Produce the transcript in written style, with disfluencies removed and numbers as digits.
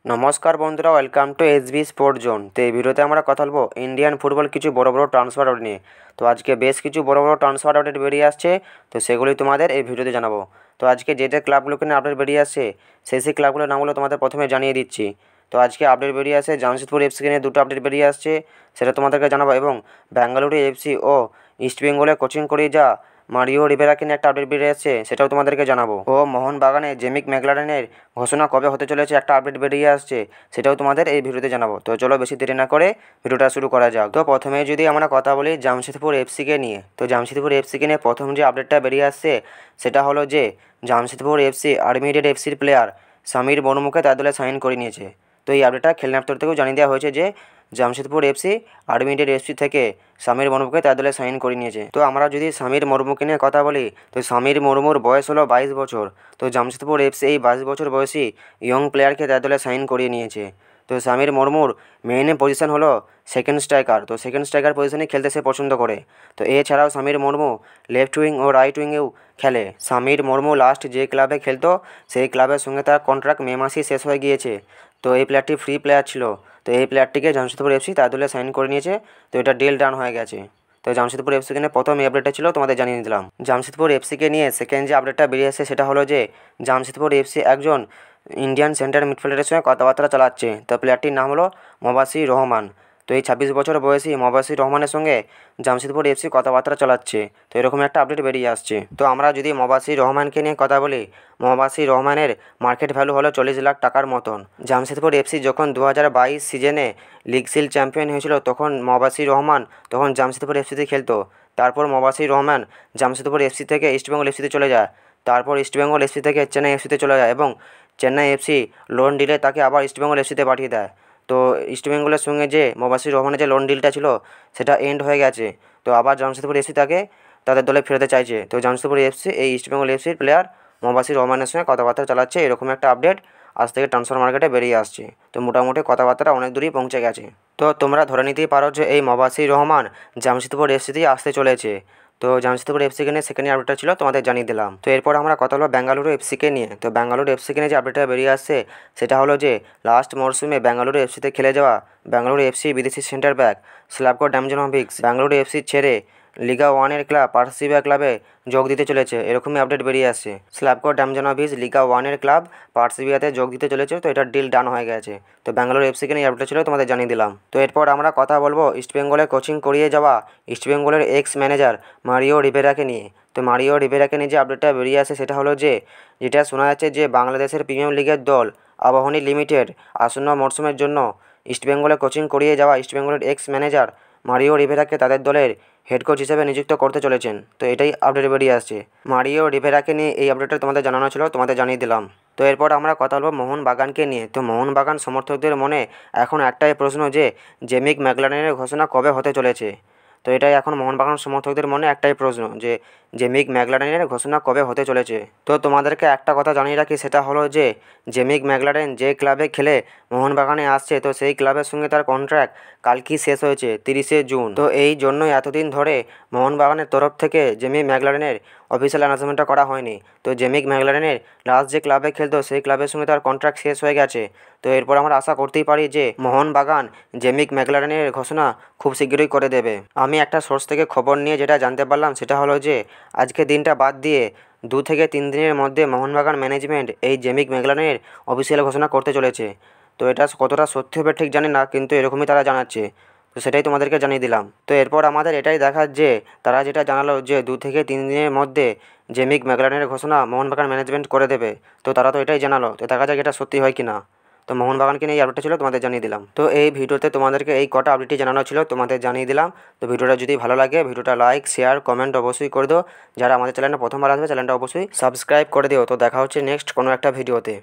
নমস্কার বন্ধুরা, welcome to SB sport zone. তো এই ভিডিওতে আমরা কথা বলবো ইন্ডিয়ান ফুটবল কিছু বড় বড় ট্রান্সফার আপডেট নিয়ে। তো আজকে বেশ কিছু বড় বড় ট্রান্সফার আপডেট বেরিয়ে আসছে, তো সেগুলি তোমাদের এই ভিডিওতে জানাবো। তো আজকে যে যে ক্লাবগুলোকে নিয়ে আপডেট বেরিয়ে আসছে সেই ক্লাবগুলোর নামগুলো তোমাদের প্রথমে জানিয়ে দিচ্ছি। তো আজকে আপডেট বেরিয়ে আসে জামশেদপুর এফসিকে নিয়ে দুটো আপডেট বেরিয়ে আসছে, সেটা তোমাদেরকে জানাবো। এবং বেঙ্গালুরু এফসি ও ইস্টবেঙ্গলে কোচিং করে যা মারিও রিবেরাকে নিয়ে একটা আপডেট বেরিয়ে আসছে, সেটাও তোমাদেরকে জানাবো। ও মোহনবাগানে জেমিক ম্যাকলারেনের ঘোষণা কবে হতে চলেছে একটা আপডেট বেরিয়ে আসছে, সেটাও তোমাদের এই ভিডিওতে জানাবো। তো চলো বেশি দেরি না করে ভিডিওটা শুরু করা যাক। তো প্রথমে যদি আমরা কথা বলি জামশেদপুর এফসিকে নিয়ে, তো জামশেদপুর এফসিকে নিয়ে প্রথম যে আপডেটটা বেরিয়ে আসছে সেটা হলো যে জামশেদপুর এফসি আর্মিডেড এফসির প্লেয়ার সমীর বনমুখে তার দলে সাইন করে নিয়েছে। তো এই আপডেটটা খেলনার তরফ থেকেও জানিয়ে দেওয়া হয়েছে যে জামশেদপুর এফসি আর্মিডেড এফসি থেকে সমীর মুর্মুকে তার দলে সাইন করে নিয়েছে। তো আমরা যদি সমীর মুর্মুকে নিয়ে কথা বলি, তো সমীর মুর্মুর বয়স হলো 22 বছর। তো জামশেদপুর এফসি এই 22 বছর বয়সী ইয়ং প্লেয়ারকে তার দলে সাইন করিয়ে নিয়েছে। তো সমীর মুর্মুর মেইন পজিশন হলো সেকেন্ড স্ট্রাইকার। তো সেকেন্ড স্ট্রাইকার পজিশনে খেলতে সে পছন্দ করে। তো এছাড়াও সমীর মুর্মু লেফট উইং ও রাইট উইংয়েও খেলে। সমীর মুর্মু লাস্ট যে ক্লাবে খেলতো সেই ক্লাবের সঙ্গে তার কন্ট্রাক্ট মে মাসেই শেষ হয়ে গিয়েছে। তো এই প্লেয়ারটি ফ্রি প্লেয়ার ছিল। তো এই প্লেয়ারটিকে জামশেদপুর এফসি তার দলে সাইন করে নিয়েছে। তো এটা ডিল ডান হয়ে গেছে। তো জামশেদপুর এফসিকে নিয়ে প্রথম এই আপডেটটা ছিল, তোমাদের জানিয়ে দিলাম। জামশেদপুর এফসিকে নিয়ে সেকেন্ড যে আপডেটটা বেরিয়ে আসছে সেটা হলো যে জামশেদপুর এফসি একজন ইন্ডিয়ান সেন্টার মিডফিল্ডারের সঙ্গে কথাবার্তা চালাচ্ছে। তো প্লেয়ারটির নাম হলো মোবাশির রহমান। তো এই 26 বছর বয়সী মোবাশির রহমানের সঙ্গে জামশেদপুর এফসি কথাবার্তা চালাচ্ছে। তো এরকম একটা আপডেট বেরিয়ে আসছে। তো আমরা যদি মোবাশির রহমানকে নিয়ে কথা বলি, মোবাশির রহমানের মার্কেট ভ্যালু হলো 40 লাখ টাকার মতন। জামশেদপুর এফসি যখন 2022 সিজনে লিগ সিল চ্যাম্পিয়ন হয়েছিল, তখন মোবাশির রহমান তখন জামশেদপুর এফসিতে খেলতো। তারপর মোবাশির রহমান জামশেদপুর এফসি থেকে ইস্টবেঙ্গল এফসিতে চলে যায়। তারপর ইস্টবেঙ্গল এফসি থেকে চেন্নাই এফসিতে চলে যায় এবং চেন্নাই এফসি লোন ডিলে তাকে আবার ইস্টবেঙ্গল এফসিতে পাঠিয়ে দেয়। তো ইস্টবেঙ্গলের সঙ্গে যে মোবাশির রহমানের যে লোন ডিলটা ছিল সেটা এন্ড হয়ে গেছে। তো আবার জামশেদপুর এফসি তাকে তাদের দলে ফেরাতে চাইছে। তো জামশেদপুর এফসি এই ইস্টবেঙ্গল এফসির প্লেয়ার মোবাশির রহমানের সঙ্গে কথাবার্তা চালাচ্ছে, এরকম একটা আপডেট আজ থেকে ট্রান্সফার মার্কেটে বেরিয়ে আসছে। তো মোটামুটি কথাবার্তা অনেক দূরই পৌঁছে গেছে। তো তোমরা ধরে নিতেই পারো যে এই মোবাশির রহমান জামশেদপুর এফসিতেই আসতে চলেছে। তো জামশেদপুর এফসিকে নিয়ে সেকেন্ড আপডেটটা ছিল, তোমাদের জানিয়ে দিলাম। তো এরপর আমরা কথা হলো বেঙ্গালুরু এফসিকে নিয়ে। তো বেঙ্গালুরু এফসিকে নিয়ে যে আপডেটটা বেরিয়ে আসছে সেটা হলো যে লাস্ট মরশুমে বেঙ্গালুরু এফসিতে খেলে যাওয়া বেঙ্গালুরু এফসি বিদেশি সেন্টার ব্যাক স্ল্যাভকো ডামজানোভিচ বেঙ্গালুরু এফসি ছেড়ে লিগা ওয়ানের ক্লাব পার্সিবিয়া ক্লাবে যোগ দিতে চলেছে, এরকমই আপডেট বেরিয়ে আসছে। স্ল্যাভকো ডামজানোভিচ লিগা ওয়ানের ক্লাব পার্সিবিয়াতে যোগ দিতে চলেছে। তো এটা ডিল ডান হয়ে গেছে। তো বেঙ্গালুরু এফসিকে নিয়ে আপডেট ছিল, তোমাদের জানিয়ে দিলাম। তো এরপর আমরা কথা বলবো ইস্টবেঙ্গলে কোচিং করিয়ে যাওয়া ইস্টবেঙ্গলের এক্স ম্যানেজার মারিও রিবেরাকে নিয়ে। তো মারিও রিবেরাকে নিয়ে যে আপডেটটা বেরিয়ে আসে সেটা হলো যে যেটা শোনা যাচ্ছে যে বাংলাদেশের প্রিমিয়াম লিগের দল আবাহনী লিমিটেড আসন্ন মরশুমের জন্য ইস্টবেঙ্গলে কোচিং করিয়ে যাওয়া ইস্টবেঙ্গলের এক্স ম্যানেজার মারিও রিবেরাকে তাদের দলের হেড কোচ হিসেবে নিযুক্ত করতে চলেছেন। তো এটাই আপডেট বেরিয়ে আসছে। মারিও রিবেরাকে নিয়ে এই আপডেটটা তোমাদের জানানো ছিল, তোমাদের জানিয়ে দিলাম। তো এরপর আমরা কথা বলবো মোহনবাগানকে নিয়ে। তো মোহনবাগান সমর্থকদের মনে এখন একটাই প্রশ্ন যে জেমিক ম্যাকলারেনের ঘোষণা কবে হতে চলেছে। তো এটাই এখন মোহনবাগান সমর্থকদের মনে একটাই প্রশ্ন যে জেমিক ম্যাকলারেনের ঘোষণা কবে হতে চলেছে। তো তোমাদেরকে একটা কথা জানিয়ে রাখি, সেটা হলো যে জেমিক ম্যাকলারেন যে ক্লাবে খেলে মোহনবাগানে আসছে, তো সেই ক্লাবের সঙ্গে তার কন্ট্রাক্ট কালকেই শেষ হয়েছে 30শে জুন। তো এই জন্যই এতদিন ধরে মোহনবাগানের তরফ থেকে জেমিক ম্যাকলারেনের অফিসিয়াল অ্যানাউন্সমেন্টটা করা হয়নি। তো জেমিক ম্যাকলারেনের লাস্ট যে ক্লাবে খেলতো সেই ক্লাবের সঙ্গে তার কন্ট্রাক্ট শেষ হয়ে গেছে। তো এরপর আমরা আশা করতেই পারি যে মোহনবাগান জেমিক ম্যাকলারেনের ঘোষণা খুব শীঘ্রই করে দেবে। আমি একটা সোর্স থেকে খবর নিয়ে যেটা জানতে পারলাম সেটা হলো যে আজকে দিনটা বাদ দিয়ে 2 থেকে 3 দিনের মধ্যে মোহনবাগান ম্যানেজমেন্ট এই জেমিক ম্যাকলারেনের অফিসিয়াল ঘোষণা করতে চলেছে। তো এটা কতটা সত্যি হবে ঠিক জানি না, কিন্তু এরকমই তারা জানাচ্ছে। তো সেটাই তোমাদেরকে জানিয়ে দিলাম। তো এরপর আমাদের এটাই দেখার যে তারা যেটা জানালো যে 2 থেকে 3 দিনের মধ্যে জেমিক ম্যাকলারেনের ঘোষণা মোহনবাগান ম্যানেজমেন্ট করে দেবে। তো তারা তো এটাই জানালো, তো দেখা যাক এটা সত্যি হয় কি না। তো মোহনবাগানকে নিয়ে এই আপডেটটা ছিল, তোমাদের জানিয়ে দিলাম। তো এই ভিডিওতে তোমাদেরকে এই কটা আপডেটই জানানো ছিল, তোমাদের জানিয়ে দিলাম। তো ভিডিওটা যদি ভালো লাগে ভিডিওটা লাইক শেয়ার কমেন্ট অবশ্যই করে দিও। যারা আমাদের চ্যানেলে প্রথমবার আসবে চ্যানেলটা অবশ্যই সাবস্ক্রাইব করে দিও। তো দেখা হচ্ছে নেক্সট কোনো একটা ভিডিওতে।